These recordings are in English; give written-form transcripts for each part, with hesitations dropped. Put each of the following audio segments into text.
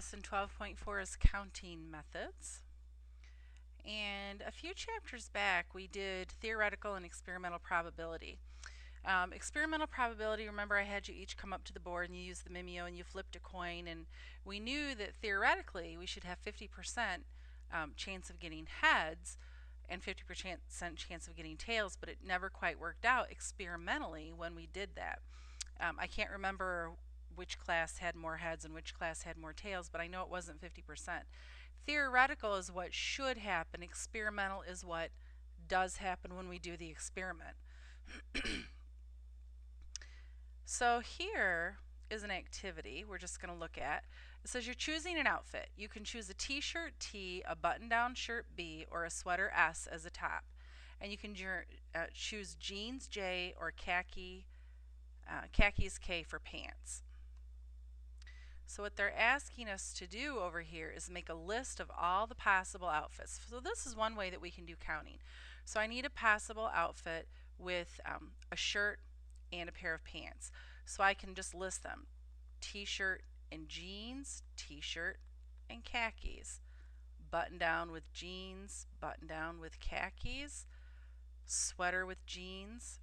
Lesson 12.4 is counting methods. And a few chapters back we did theoretical and experimental probability. Experimental probability, remember I had you each come up to the board and you used the Mimeo and you flipped a coin, and we knew that theoretically we should have 50% chance of getting heads and 50% chance of getting tails, but it never quite worked out experimentally when we did that. I can't remember which class had more heads and which class had more tails, but I know it wasn't 50%. Theoretical is what should happen. Experimental is what does happen when we do the experiment. So here is an activity we're just going to look at. It says you're choosing an outfit. You can choose a t-shirt T, a button-down shirt B, or a sweater S as a top. And you can choose jeans J or khakis K for pants. So what they're asking us to do over here is make a list of all the possible outfits. So this is one way that we can do counting. So I need a possible outfit with a shirt and a pair of pants. So I can just list them. T-shirt and jeans, t-shirt and khakis. Button down with jeans, button down with khakis. Sweater with jeans,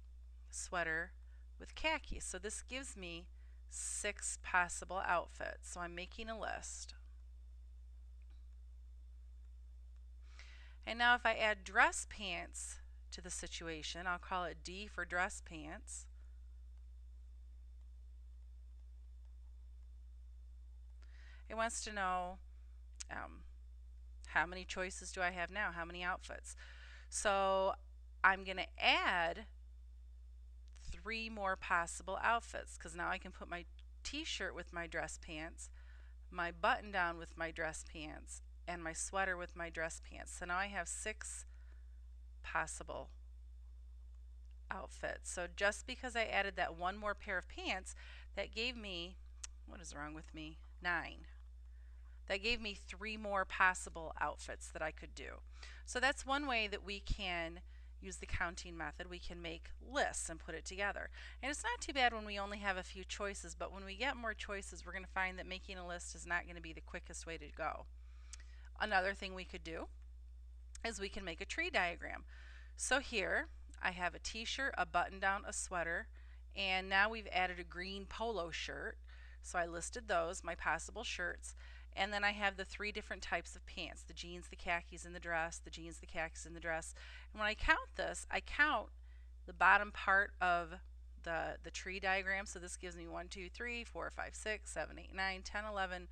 sweater with khakis. So this gives me 6 possible outfits. So I'm making a list. And now if I add dress pants to the situation, I'll call it D for dress pants. It wants to know how many choices do I have now, how many outfits. So I'm going to add 3 more possible outfits, because now I can put my t-shirt with my dress pants, my button down with my dress pants, and my sweater with my dress pants. So now I have 6 possible outfits. So just because I added that one more pair of pants, that gave me, what is wrong with me? 9. That gave me 3 more possible outfits that I could do. So that's one way that we can use the counting method. We can make lists and put it together. And it's not too bad when we only have a few choices, but when we get more choices, we're going to find that making a list is not going to be the quickest way to go. Another thing we could do is we can make a tree diagram. So here I have a t-shirt, a button-down, a sweater, and now we've added a green polo shirt. So I listed those, my possible shirts. And then I have the 3 different types of pants, the jeans, the khakis, and the dress, the jeans, the khakis, and the dress. And when I count this, I count the bottom part of the tree diagram. So this gives me 1, 2, 3, 4, 5, 6, 7, 8, 9, 10, 11,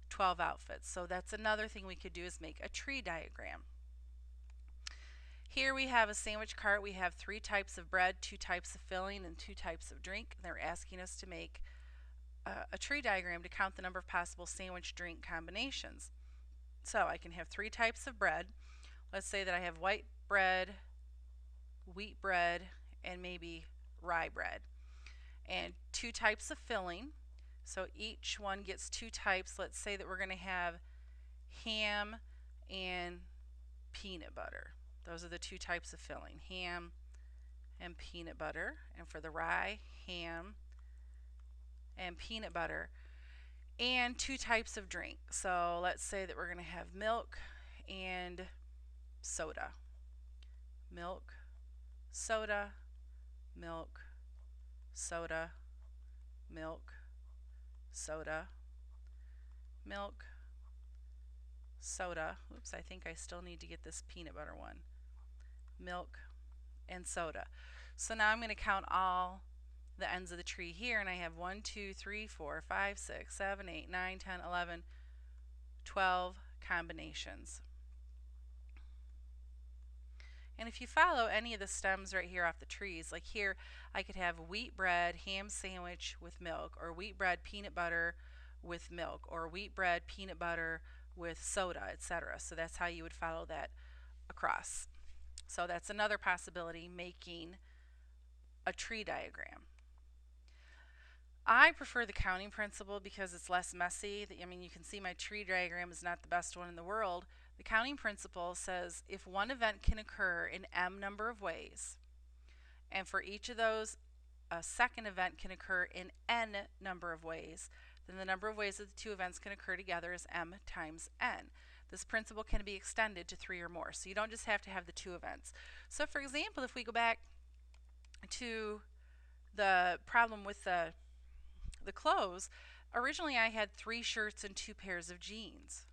12 outfits. So that's another thing we could do, is make a tree diagram. Here we have a sandwich cart. We have 3 types of bread, 2 types of filling, and 2 types of drink. They're asking us to make a tree diagram to count the number of possible sandwich drink combinations. So I can have 3 types of bread. Let's say that I have white bread, wheat bread, and maybe rye bread. And 2 types of filling. So each one gets 2 types. Let's say that we're going to have ham and peanut butter. Those are the 2 types of filling, ham and peanut butter. And for the rye, ham and peanut butter, and 2 types of drink. So let's say that we're going to have milk and soda. Milk, soda, milk, soda, milk, soda, milk, soda. Oops, I think I still need to get this peanut butter one. Milk and soda. So now I'm going to count all the ends of the tree here, and I have 1, 2, 3, 4, 5, 6, 7, 8, 9, 10, 11, 12 combinations. And if you follow any of the stems right here off the trees, like here I could have wheat bread ham sandwich with milk, or wheat bread peanut butter with milk, or wheat bread peanut butter with soda, etc. So that's how you would follow that across. So that's another possibility, making a tree diagram. I prefer the counting principle because it's less messy. I mean, you can see my tree diagram is not the best one in the world. The counting principle says if one event can occur in m number of ways, and for each of those a second event can occur in n number of ways, then the number of ways that the two events can occur together is m times n. This principle can be extended to 3 or more, so you don't just have to have the two events. So for example, if we go back to the problem with the clothes, originally I had 3 shirts and 2 pairs of jeans.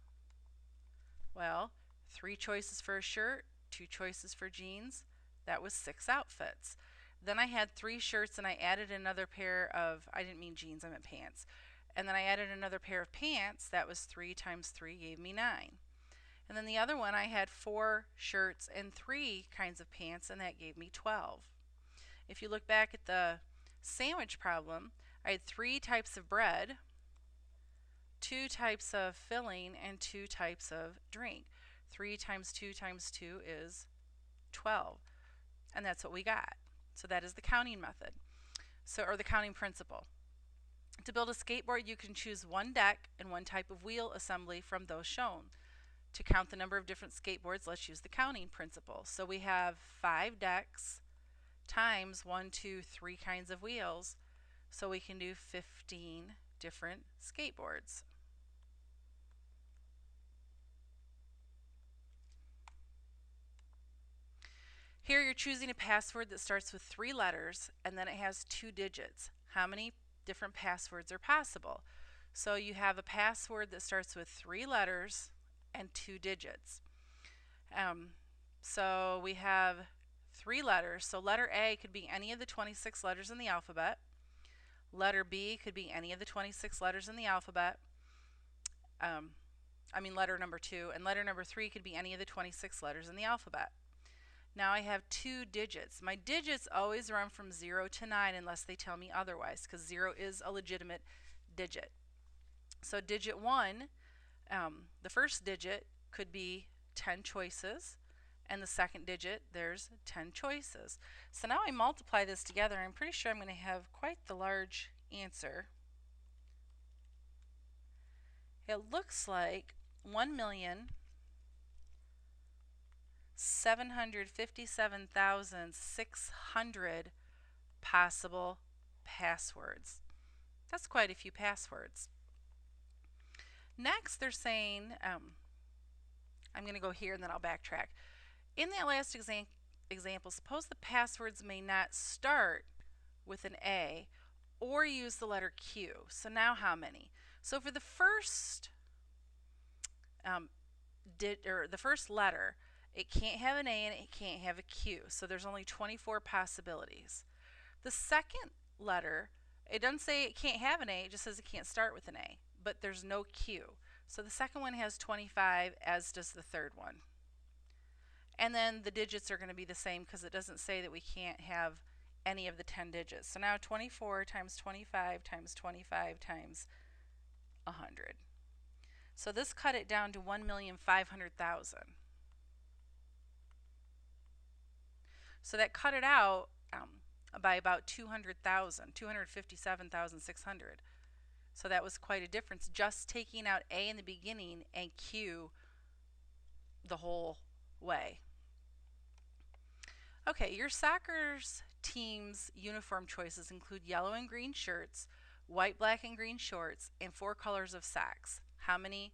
Well, 3 choices for a shirt, 2 choices for jeans, that was 6 outfits. Then I had 3 shirts and I added another pair of, I didn't mean jeans, I meant pants. And then I added another pair of pants, that was 3 times 3 gave me 9. And then the other one I had 4 shirts and 3 kinds of pants, and that gave me 12. If you look back at the sandwich problem, I had 3 types of bread, 2 types of filling, and 2 types of drink. 3 times 2 times 2 is 12. And that's what we got. So that is the counting method. Or the counting principle. To build a skateboard, you can choose one deck and one type of wheel assembly from those shown. To count the number of different skateboards, let's use the counting principle. So we have 5 decks times 1, 2, 3 kinds of wheels. So we can do 15 different skateboards. Here you're choosing a password that starts with 3 letters and then it has 2 digits. How many different passwords are possible? So you have a password that starts with 3 letters and 2 digits. So we have 3 letters. So letter A could be any of the 26 letters in the alphabet. Letter B could be any of the 26 letters in the alphabet. Letter number 2, and letter number 3 could be any of the 26 letters in the alphabet. Now I have 2 digits. My digits always run from 0 to 9 unless they tell me otherwise, because 0 is a legitimate digit. So digit 1, the first digit could be 10 choices, and the second digit, there's 10 choices. So now I multiply this together, I'm pretty sure I'm going to have quite the large answer. It looks like 1,757,600 possible passwords. That's quite a few passwords. Next, they're saying, I'm going to go here and then I'll backtrack. In that last example, suppose the passwords may not start with an A or use the letter Q. So now how many? So for the first the first letter, it can't have an A and it can't have a Q. So there's only 24 possibilities. The second letter, it doesn't say it can't have an A, it just says it can't start with an A, but there's no Q. So the second one has 25, as does the third one. And then the digits are going to be the same because it doesn't say that we can't have any of the 10 digits. So now 24 times 25 times 25 times 100. So this cut it down to 1,500,000. So that cut it out by about 200,000, 257,600. So that was quite a difference, just taking out A in the beginning and Q the whole way. Okay, your soccer team's uniform choices include yellow and green shirts, white, black, and green shorts, and 4 colors of socks. How many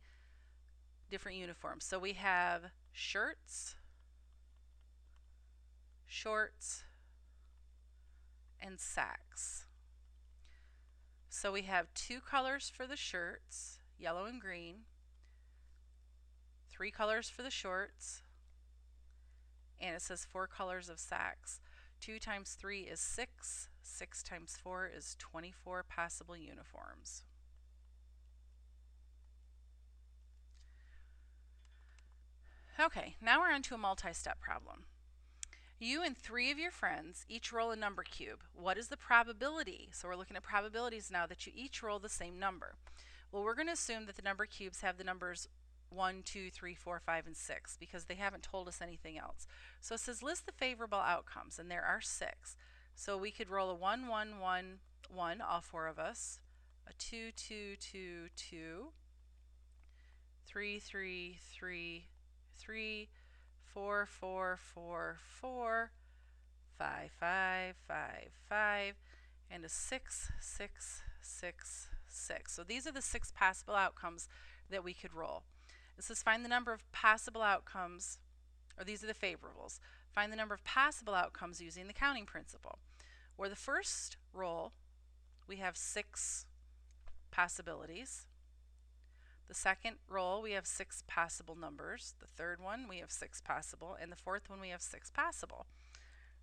different uniforms? So we have shirts, shorts, and socks. So we have 2 colors for the shirts, yellow and green, 3 colors for the shorts, and it says 4 colors of socks. 2 times 3 is 6. 6 times 4 is 24 possible uniforms. Okay, now we're on to a multi-step problem. You and 3 of your friends each roll a number cube. What is the probability? So we're looking at probabilities now that you each roll the same number. Well, we're going to assume that the number cubes have the numbers 1, 2, 3, 4, 5, and 6 because they haven't told us anything else. So it says list the favorable outcomes, and there are 6. So we could roll a 1, 1, 1, 1, all 4 of us, a 2, 2, 2, 2, 3, 3, 3, 3, 4, 4, 4, 4, 5, 5, 5, 5, and a 6, 6, 6, 6. So these are the 6 possible outcomes that we could roll. It says find the number of possible outcomes, or these are the favorables. Find the number of possible outcomes using the counting principle. Where the first roll, we have 6 possibilities. The second roll, we have 6 possible numbers. The third one, we have 6 possible. And the fourth one, we have 6 possible.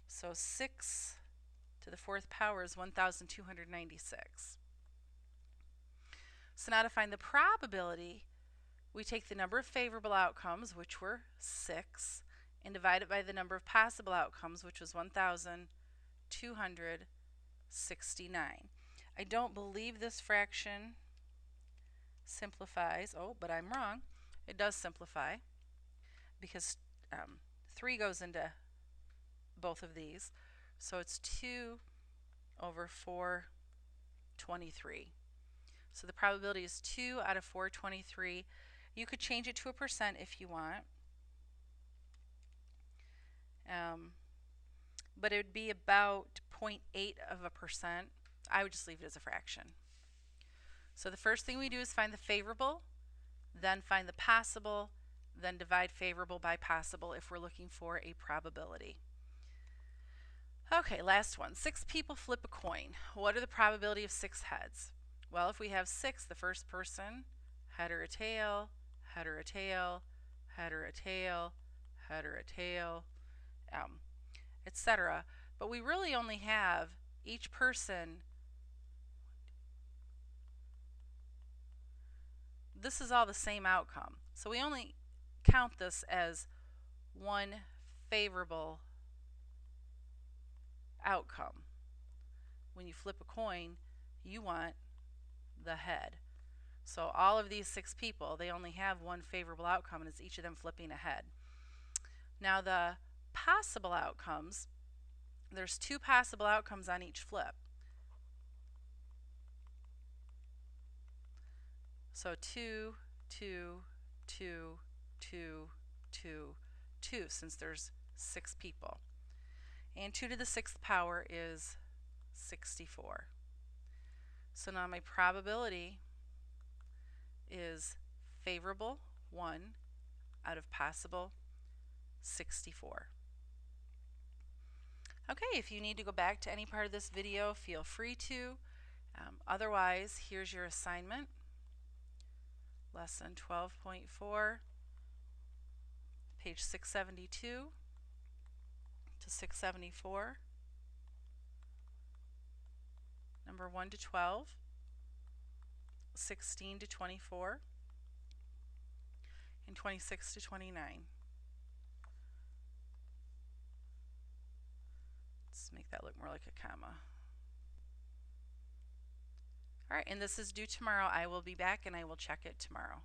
So 6 to the 4th power is 1,296. So now to find the probability, we take the number of favorable outcomes, which were 6, and divide it by the number of possible outcomes, which was 1,269. I don't believe this fraction simplifies. Oh, but I'm wrong. It does simplify because 3 goes into both of these. So it's 2 over 423. So the probability is 2 out of 423. You could change it to a percent if you want. But it would be about 0.8 of a percent. I would just leave it as a fraction. So the first thing we do is find the favorable, then find the possible, then divide favorable by possible if we're looking for a probability. Okay, last one. 6 people flip a coin. What are the probability of 6 heads? Well, if we have 6, the first person, head or a tail, head or a tail, head or a tail, head or a tail, etc. But we really only have each person. This is all the same outcome. So we only count this as one favorable outcome. When you flip a coin, you want the head. So all of these 6 people, they only have one favorable outcome, and it's each of them flipping a head. Now the possible outcomes, there's 2 possible outcomes on each flip. So 2, 2, 2, 2, 2, 2, since there's 6 people. And 2 to the 6th power is 64. So now my probability is favorable 1 out of possible 64. Okay, if you need to go back to any part of this video, feel free to. Otherwise, here's your assignment. Lesson 12.4, page 672 to 674, number 1 to 12, 16 to 24, and 26 to 29. Let's make that look more like a comma. All right, and this is due tomorrow. I will be back and I will check it tomorrow.